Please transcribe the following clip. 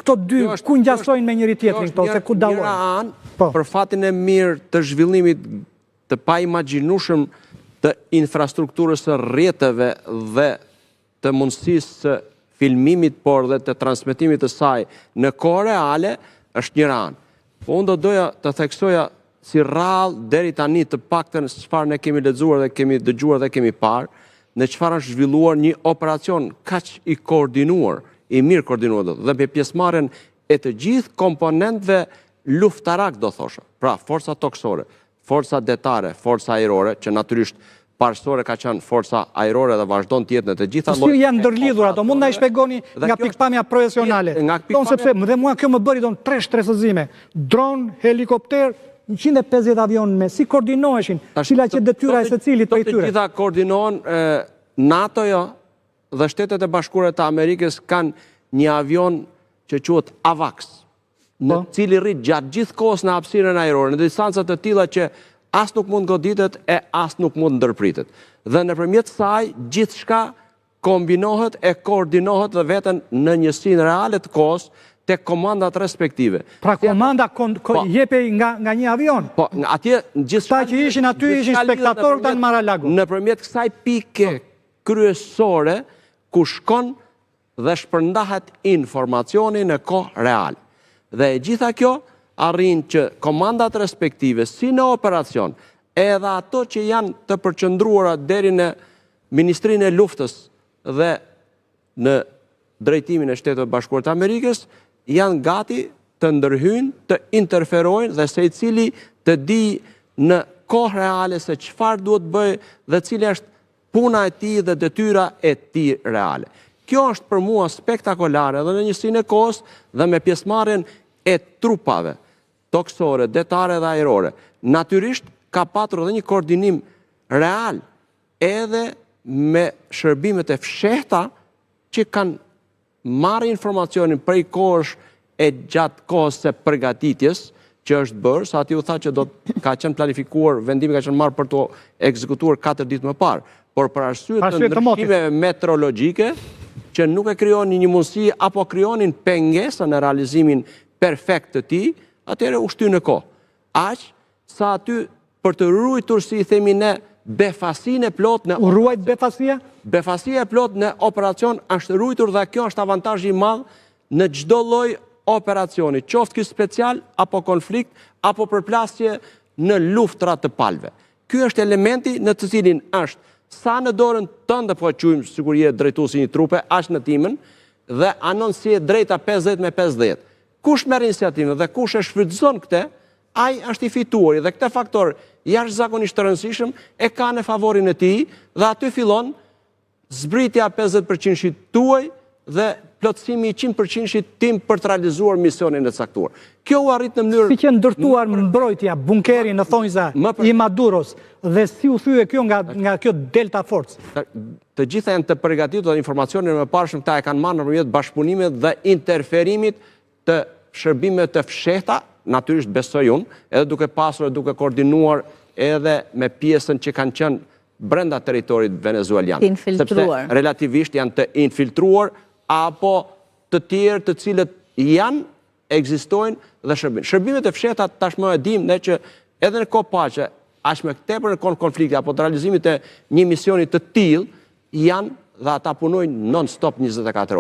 Këto dy, ku ngjasojnë me njëri tjetrin këto, se ku dallojnë? Njëra anë, për fatin e mirë të zhvillimit të pa imagjinueshëm të infrastrukturës së rrjeteve dhe të mundësisë së filmimit, por dhe të transmetimit të saj në kohë reale, është njëra anë. Po unë do doja të theksoja si rrallë deri tani të paktën çfarë ne kemi lexuar dhe kemi dëgjuar dhe kemi parë, në çfarë është zhvilluar një operacion kaq i koordinuar, i mirë koordinuar dhe me pjesëmarrjen e të gjithë komponentëve luftarak, do thosha. Pra, forca tokësore, forca detare, forca ajrore, që natyrisht parësore ka qenë forca ajrore dhe vazhdon të jetë në të gjitha llojet. Si janë ndërlidhur ato? Mund na i shpjegoni nga pikpamja profesionale? Sepse dhe mua kjo më bëri tre shtresëzime. Dron, helikopter, 150 avion me, si koordinoheshin, cila që detyra e secilit prej tyre? Të gjitha koordinohen, NATO-ja dhe Shtetet e Bashkuara të Amerikës kanë një avion që quhet AWACS, në cili rrit gjatë gjithë kohës në hapësirën ajrore, në distanca të tilla që as nuk mund goditet e as nuk mund ndërpritet. Dhe nëpërmjet saj gjithçka kombinohet e koordinohet dhe veten në njësinë reale të kohës tek komandat respektive. Pra komanda jepej nga një avion? Po, atje gjithçka që ishin aty ishin spektatorë tan Mar-a-Lago. Nëpërmjet kësaj pike kryesore ku shkon dhe shpërndahet informacioni në kohë reale. Dhe e gjitha kjo arrin që komandat respektive, si në operacion, edhe ato që janë të përqendruara deri në Ministrinë e Luftës dhe në drejtimin e Shteteve Bashkuara të Amerikës, janë gati të ndërhyjnë, të interferojnë dhe secili të di në kohë reale se çfarë duhet bëjë dhe cila është puna e tij dhe detyra e tij reale. Kjo është për mua spektakolare dhe në njësinë e kohës dhe me pjesëmarrjen e trupave tokësore, detare dhe ajrore. Natyrisht ka patur edhe një koordinim real edhe me shërbimet e fshehta që kanë marrë informacionin prej kohësh e gjatë kohës së përgatitjes që është bërë, sa ati u tha që ka qenë planifikuar, vendimi ka qenë marrë për të ekzekutuar 4 ditë më parë, por për arsye të ndryshimeve meteorologjike që nuk e krijonin një mundësi apo krijonin pengesë në realizimin perfekt të tij, atëherë u shty në kohë. Aq sa aty për të ruajtur, si i themi ne, befasinë e plot në ruajt befasia? Befasia e plot në operacion është ruajtur dhe kjo është avantazhi i madh në çdo lloj operacioni, qoftë ky special apo konflikt apo përplasje në luftra të palëve. Ky është elementi në të cilin është sa në dorën tënde, po e quajmë sikur je drejtuesi një trupe, aq në timën dhe anon si e drejta 50-50. Kush merr iniciativën dhe kush e shfrytëzon këtë, ai është i fituari dhe këtë faktor jashtëzakonisht të rëndësishëm e ka në favorin e tij dhe aty fillon zbritja 50% tuaj dhe plotësimi i 100% tim për të realizuar misionin e caktuar. Kjo u arrit në mënyrë... Si që ndërtuar mbrojtja, bunkeri në thonjza i Maduros dhe si u thye kjo nga kjo Delta Force? Të gjitha janë të përgatitur dhe informacionin më parshëm këta e kanë marrë nëpërmjet bashkëpunimit dhe interferimit të shërbimeve të fshehta, natyrisht besoj unë, edhe duke pasur e duke koordinuar edhe me pjesën që kanë qenë brenda territorit venezuelian. Sepse relativisht janë të infiltruar apo të tjerë të cilët janë, ekzistojnë dhe shërbim. Shërbimet e fshehta tashmë e dim ne që edhe në kohë paqe, aq më tepër në kohë konflikti apo të realizimit të një misioni të tillë janë dhe ata punojnë non-stop 24 orë.